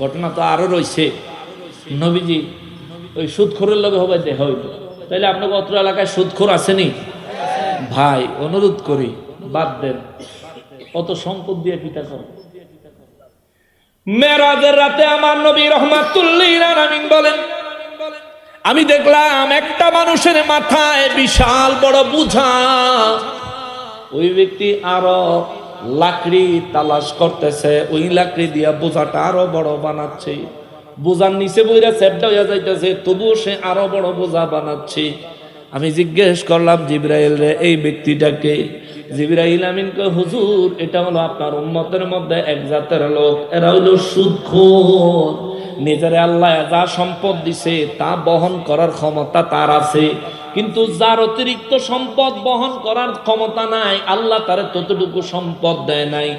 ঘটনা তো আরো রয়েছে। নবীজি ওই সুদখোরের লগে হবে দেখা হইতো, তাইলে আপনাকে অত্র এলাকায় সুদখোর আসেনি? ভাই অনুরোধ করি বাদ দেন, অত সম্পদ দিয়ে পিতা করে। মেরাজের রাতে আমার নবী রহমাতুল্লিল আলামিন বলেন, আমি দেখলাম একটা মানুষের মাথায় বিশাল বড় বোঝা। ওই ব্যক্তি আরো লাকড়ি তালাশ করতেছে, ওই লাকড়ি দিয়া বোঝাটা আরো বড় বানাচ্ছে। বোঝার নিচে বইরা সেপটা হইয়া যাইতেছে, তবুও সে আরো বড় বোঝা বানাচ্ছে। আমি জিজ্ঞেস করলাম জিবরাইল রে, এই ব্যক্তিটাকে? জিবরাইল আমিন কয়, হুজুর এটা হলো আপনার উম্মতের মধ্যে এক জাতের লোক, এরা হলো সুদখোর। নিজের আল্লাহ যা সম্পদ দিছে তা বহন করার ক্ষমতা তার আছে, কিন্তু যার অতিরিক্ত সম্পদ বহন করার ক্ষমতা নাই, আল্লাহ তারে ততটুকু সম্পদ দেয় নাই।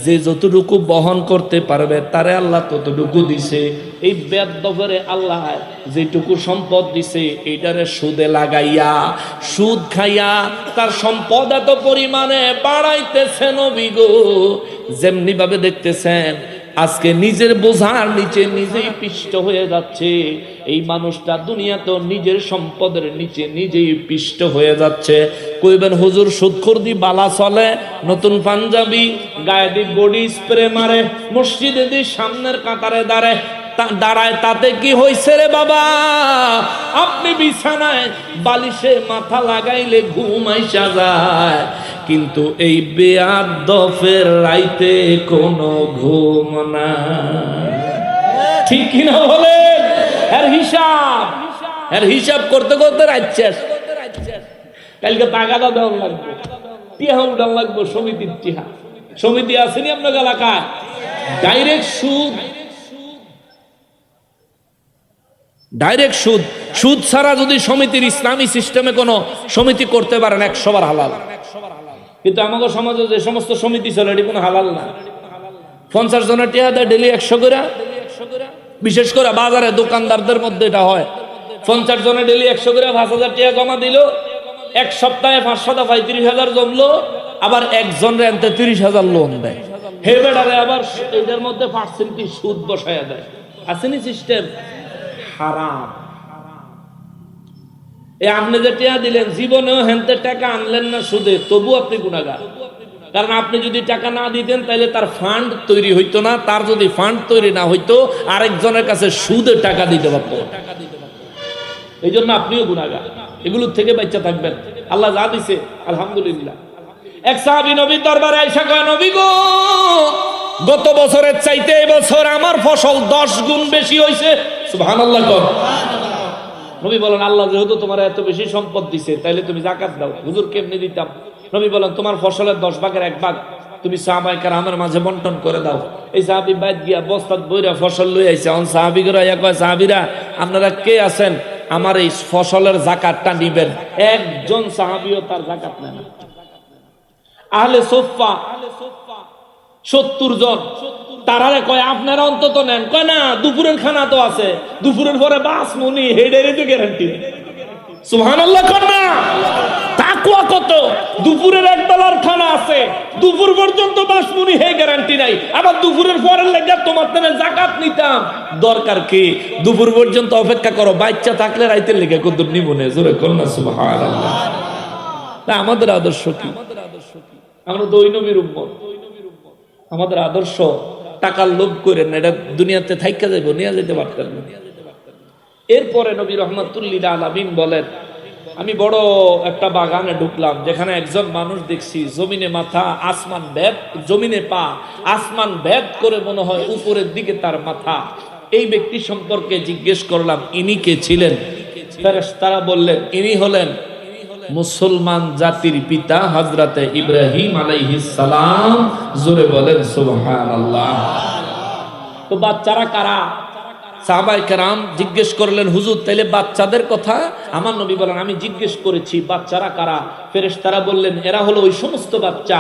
যে যতটুকু বহন করতে পারবে তারে আল্লাহ ততটুকু দিছে। এই বেদবরে আল্লাহ যেটুকু সম্পদ দিছে এইটারে সুদে লাগাইয়া, সুদ খাইয়া তার সম্পদ এত পরিমাণে বাড়াইতেছে। নবী গো, যেমনি ভাবে দেখতেছেন আজকে নিজের বোঝার নিচে নিজেই পিষ্ট হয়ে যাচ্ছে, এই মানুষটা দুনিয়াতেও নিজের সম্পদের নিচে নিজেই পিষ্ট হয়ে যাচ্ছে। কইবেন হুজুর সুদখোর দি বালা চলে, নতুন পাঞ্জাবি গায়ে দি বডি স্প্রে মারে, মসজিদে দি সামনের কাতারে দাঁড়ায়, তাতে কি হইছে রে বাবা? আপনি বিছানায় বালিশে মাথা লাগাইলে ঘুম আইসা যায়, কিন্তু এই বেয়াদফের রাইতে কোনো ঘুম না। ঠিক কিনা বলেন? এর হিসাব করতে করতে রাত শেষ। কালকে টাকাটা দেওয়া লাগবে, টিহা উঠান লাগবে, সমিতির টিহা। সমিতি আসেনি আপনার এলাকায়? ডাইরেক্ট সুদ, ডাইরেক্ট সুদ। সুদ ছাড়া যদি সমিতির ইসলামী সিস্টেমে কোনো সমিতি করতে পারেন 100 বার হালাল। কিন্তু আমাদের সমাজে যে সমস্ত সমিতি চলে এটি কোনো হালাল না। 50 জনের টিয়া দেয় ডেলি 100 করে। বিশেষ করে বাজারে দোকানদারদের মধ্যে এটা হয়, 50 জনের ডেলি 100 করে 5,000 টিয়া জমা দিল, এক সপ্তাহে 500 দফায় 30,000 জমলো, আবার একজনের আনতে 30,000 লোন দেয়। হে বেটারে আবার এটার মধ্যে পার্সেন্টেজ সুদ বসায়া দেয়। আসেনি সিস্টেম? হারাম। এই আপনি যে টাকা দিলেন, জীবনেও হেনতে টাকা আনলেন না সুদে, তবু আপনি গুনাহগার। কারণ আপনি যদি টাকা না দিতেন তাহলে তার ফান্ড তৈরি হইতো না, তার যদি ফান্ড তৈরি না হইতো আরেকজনের কাছে সুদে টাকা দিতে পারতো। এই জন্য আপনিও গুনাহগার। এগুলোর থেকে বাঁচা থাকবেন। আল্লাহ যা দিছে আলহামদুলিল্লাহ। এক সাহাবী নবীর দরবারে আইসা কয়, নবী গো, গত বছরের চাইতে এই বছর আমার ফসল 10 গুণ বেশি হইছে। সুবহানাল্লাহ কর। নবী বলেন, আল্লাহ যেহেতু তোমার এত বেশি সম্পদ দিছে, তাইলে তুমি যাকাত দাও। হুজুর কেমনে দিতাম? নবী বলেন, তোমার ফসলের 10 ভাগের 1 ভাগ তুমি সাহাবায়ে কেরামের মাঝে বন্টন করে দাও। এই সাহাবী বাইত গিয়া বস্তাত বইরা ফসল লই আইছে। অন সাহাবীরা ইয়া কয়, সাহাবীরা আপনারা কে আছেন আমার এই ফসলের যাকাতটা নিবেন? একজন সাহাবীও তার যাকাত নেন না। আহলে সুফফা 70 জন, তারারে কয় আপনারা অন্তত নেন। কয় না, দুপুরের খানা তো আছে, দুপুরের পরে বাসমুনি হেডেরে তো গ্যারান্টি। সুবহানাল্লাহ কর না। তাকওয়া কত! দুপুরের এক বেলার খানা আছে, দুপুর পর্যন্ত বাসমুনি হে গ্যারান্টি নাই, আবার দুপুরের পরের লেগে তোমার থেকে যাকাত নিতাম। দরকার কি? দুপুর পর্যন্ত অপেক্ষা করো, বাচ্চা থাকলে রাইতের লেগে কত নিবনে। জোরে কর না সুবহানাল্লাহ। আমাদের আদর্শ কি? আমরা দুই নবীর উম্মত। আমাদের আদর্শ টাকার লোভ করেন না, এটা দুনিয়াতে থাইকা যাইব, নিয়ে যেতে পারতেন না। এরপরে নবী রহমাতুল্লিল আলামিন বলেন, আমি বড় একটা বাগানে ঢুকলাম, যেখানে একজন মানুষ দেখছি জমিনে মাথা আসমান ভেদ, জমিনে পা আসমান ভেদ করে, মনে হয় উপরের দিকে তার মাথা। এই ব্যক্তি সম্পর্কে জিজ্ঞেস করলাম, ইনি কে ছিলেন? ফেরেশতারা বললেন, ইনি হলেন মুসলমান জাতির পিতা হযরতে ইব্রাহিম আলাইহিস সালাম। জোরে বলেন সুবহানাল্লাহ। তো বাচ্চারা কারা? সাহাবায়ে কেরাম জিজ্ঞেস করলেন, হুজুর তাইলে বাচ্চাদের কথা? আমার নবী বলেন, আমি জিজ্ঞেস করেছি বাচ্চারা কারা? ফেরেশতারা বললেন, এরা হলো ওই সমস্ত বাচ্চা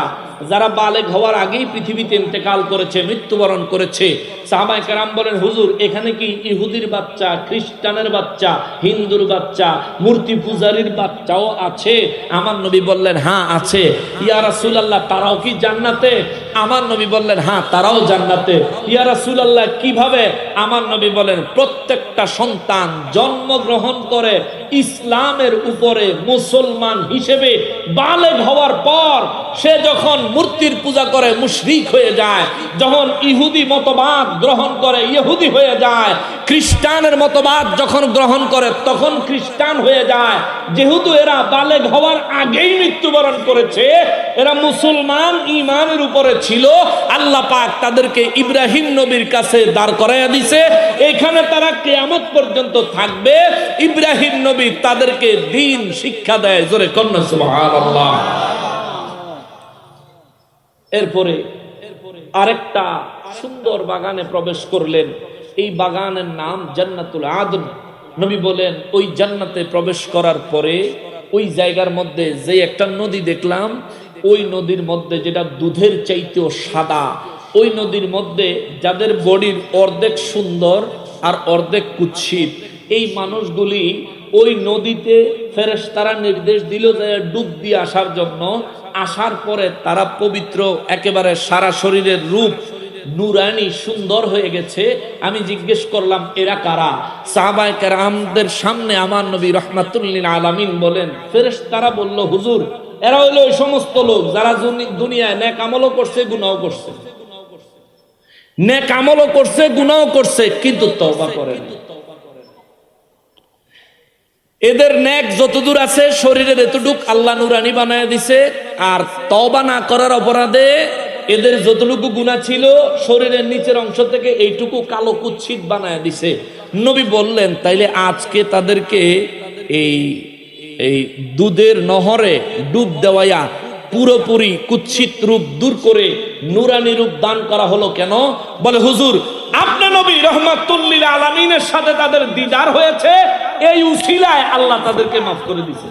যারা বালেগ হওয়ার আগেই পৃথিবীতে ইন্তেকাল করেছে, মৃত্যুবরণ করেছে। সাহাবায়ে কেরাম বলেন, হুজুর এখানে কি ইহুদির বাচ্চা, খ্রিস্টানের বাচ্চা, হিন্দুর বাচ্চা, মূর্তি পূজারীর বাচ্চাও আছে? আমার নবী বললেন, হ্যাঁ আছে। ইয়া রাসূলুল্লাহ, তারাও কি জান্নাতে? আমার নবী বললেন, হ্যাঁ তারাও জান্নাতে। ইয়া রাসূলুল্লাহ, কিভাবে? আমার নবী বলেন, প্রত্যেকটা সন্তান জন্মগ্রহণ করে ইসলামের উপরে মুসলমান হিসেবে বালেগ হওয়ার পর সে যখন মূর্তির পূজা করে মুশরিক হয়ে যায়, যখন ইহুদি মতবাদ গ্রহণ করে ইহুদি হয়ে যায়, খ্রিস্টানের মতবাদ যখন গ্রহণ করে তখন খ্রিস্টান হয়ে যায়। যেহেতু এরা বালেগ হওয়ার আগেই মৃত্যুবরণ করেছে, এরা মুসলমান ঈমানের উপরে ছিল, আল্লাহ পাক তাদেরকে ইব্রাহিম নবীর কাছে দাঁড় করাইয়া দিয়েছে। এখানে তারা কিয়ামত পর্যন্ত থাকবে। ইব্রাহিম নবী তাদেরকে দ্বীন শিক্ষা দেয়। জোরে কন্যা সুবহানাল্লাহ। এরপরে আরেকটা সুন্দর বাগানে প্রবেশ করলেন। এই বাগানের নাম জান্নাতুল আদন। নবী বলেন, ওই জান্নাতে প্রবেশ করার পরে ওই জায়গার মধ্যে যে একটা নদী দেখলাম, ওই নদীর মধ্যে যেটা দুধের চাইতেও সাদা, ওই নদীর মধ্যে যাদের বডির অর্ধেক সুন্দর আর অর্ধেক কুৎসিত, এই মানুষগুলি ওই নদীতে ফেরেশতারা নির্দেশ দিল যে ডুব দিয়ে আসার জন্য। আসার পরে তারা পবিত্র, একেবারে সারা শরীরের রূপ নুরানি সুন্দর হয়ে গেছে। আমি জিজ্ঞেস করলাম, এরা কারা? সাহাবায়ে কেরামদের সামনে আমার নবী রাহমাতুল লিল আলামিন বলেন, ফেরেশতারা বলল, হুজুর এরা হলো ওই সমস্ত লোক যারা দুনিয়ায় নেক আমলও করছে, গুনাহও করছে। নেক আমলও করছে, গুনাহও করছে, কিন্তু তওবা করেনি। এদের নেক যতদূর আছে শরীরের এতটুক আল্লাহ নুরানি বানায় দিছে, আর তওবা না করার অপরাধে এদের যতটুকু গুনাহ ছিল শরীরের নিচের অংশ থেকে এইটুকু কালো কুৎসিত বানায় দিছে। নবী বললেন, তাইলে আজকে তাদেরকে এই দুধের নহরে ডুব দেওয়ায়া পুরোপুরি কুৎসিত রূপ দূর করে নুরানি রূপ দান করা হলো কেন? বলে, হুজুর আপনি নবী রাহমাতুল লিল আলামিনের সাথে তাদের দিদার হয়েছে, এই উসিলায় আল্লাহ তাদেরকে মাফ করে দিয়েছে।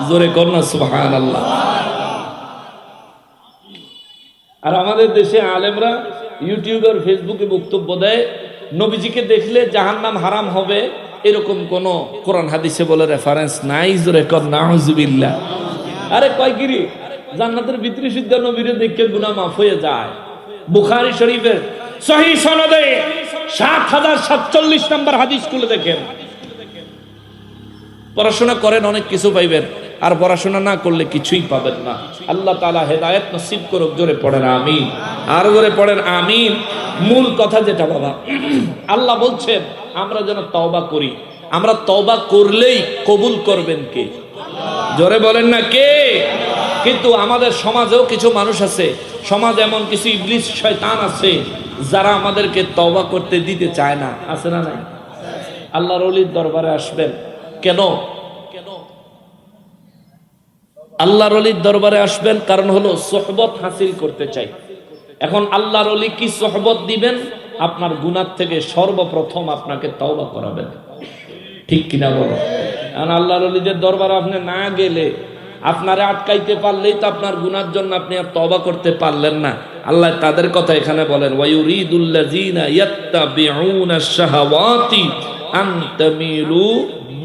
জোরে কন্যা সুবহানাল্লাহ। আর আমাদের দেশে আলেমরা ইউটিউবে আর ফেসবুকে বক্তব্য দেয়, নবীজিকে দেখলে জাহান্নাম হারাম হবে, এরকম কোন কোরআন হাদিসে বলে রেফারেন্স নাই। জোরে কন্যা নাউজুবিল্লাহ। আরে কয় গিরি, জান্নাতের ভিতরে সিদ্ধ নবীরে দেখে গুনাহ মাফ হয়ে যায়। বুখারী শরীফের সহিহ সনদে ৭০৪৭ নম্বর হাদিস খুলে দেখেন। পড়াশোনা করেন, অনেক কিছু পাইবেন, আর পড়াশোনা না করলে কিছুই পাবেন না। আল্লাহ তাআলা হেদায়েত নসিব করুক। জোরে পড়েন আমিন, আর জোরে পড়েন আমিন। মূল কথা যেটা বাবা, আল্লাহ বলছেন আমরা যেন তওবা করি। আমরা তওবা করলেই কবুল করবেন কে? জোরে বলেন না কে? কিন্তু আমাদের সমাজেও কিছু মানুষ আছে, সমাজ এমন কিছু ইবলিস শয়তান আছে যারা আমাদেরকে তওবা করতে দিতে চায় না। আছে না নাই? আল্লাহর ওলির দরবারে আসবেন কেন? আল্লাহর ওলির দরবারে আসবেন কারণ হলো সোহবত হাসিল করতে চাই। এখন আল্লাহর ওলি কি সোহবত দিবেন? আপনার গুনাহ থেকে সর্বপ্রথম আপনাকে তওবা করাবেন। ঠিক কিনা বলো? কারণ আল্লাহর ওলিদের দরবারে আপনি না গেলে, আপনারে আটকাইতে পারলেই তো আপনার গুনার জন্য আপনি আর তওবা করতে পারলেন না। আল্লাহ তাদের কথা এখানে বলেন, ওয়ায়ুরিদুল্লাযিনা ইয়াত্তাবিউনা আশ-শাহাওয়াতি আন তামিলু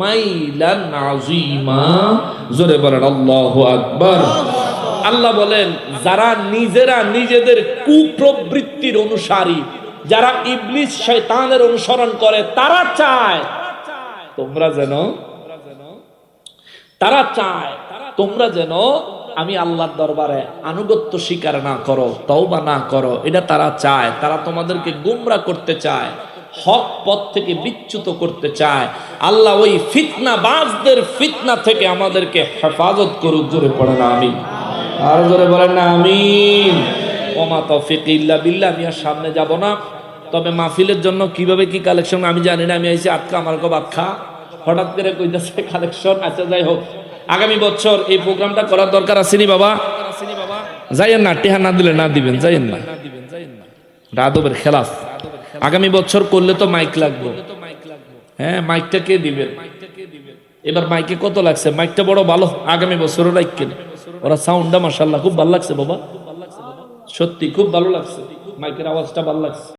মাইলান আযীমা। জোরে বলেন আল্লাহু আকবার। আল্লাহ বলেন, যারা নিজেরা নিজেদের কুপ্রবৃত্তির অনুসারী, যারা ইবলিস শয়তানের অনুসরণ করে, তারা চায় তোমরা যেন আমি আল্লাহর দরবারে আনুগত্য স্বীকার না করো, তওবা না করো। এটা তারা চায়। তারা তোমাদেরকে গোমরাহ করতে চায়, হক পথ থেকে বিচ্যুত করতে চায়। আল্লাহ ওই ফিতনাবাজদের ফিতনা থেকে আমাদেরকে হেফাজত করুক। জোরে পড়েন আমিন, আর জোরে বলেন না আমিন। ওমা তৌফিক ইল্লা বিল্লাহ। আমি আর সামনে যাব না, তবে মাহফিলের জন্য কিভাবে কি কালেকশন আমি জানি না। আমি আইছি আটকা, আমার কো বাচ্চা হঠাৎ করে কইতাছে কালেকশন। আচ্ছা যাই হোক, আগামী বছর এই প্রোগ্রামটা করার দরকার আসেনি বাবা? যাইয়েন না, টেহা না দিলে না দিবেন, যাইয়েন না, আদবের খেলাফ। আগামী বছর করলে তো মাইক লাগবে। হ্যাঁ, মাইকটা কে দিবেন? এবার মাইকে কত লাগছে? মাইকটা বড় ভালো, আগামী বছরও রাখেন। ওরা সাউন্ডটা মাশাআল্লাহ খুব ভালো লাগছে বাবা, সত্যি খুব ভালো লাগছে, মাইকের আওয়াজটা ভালো লাগছে।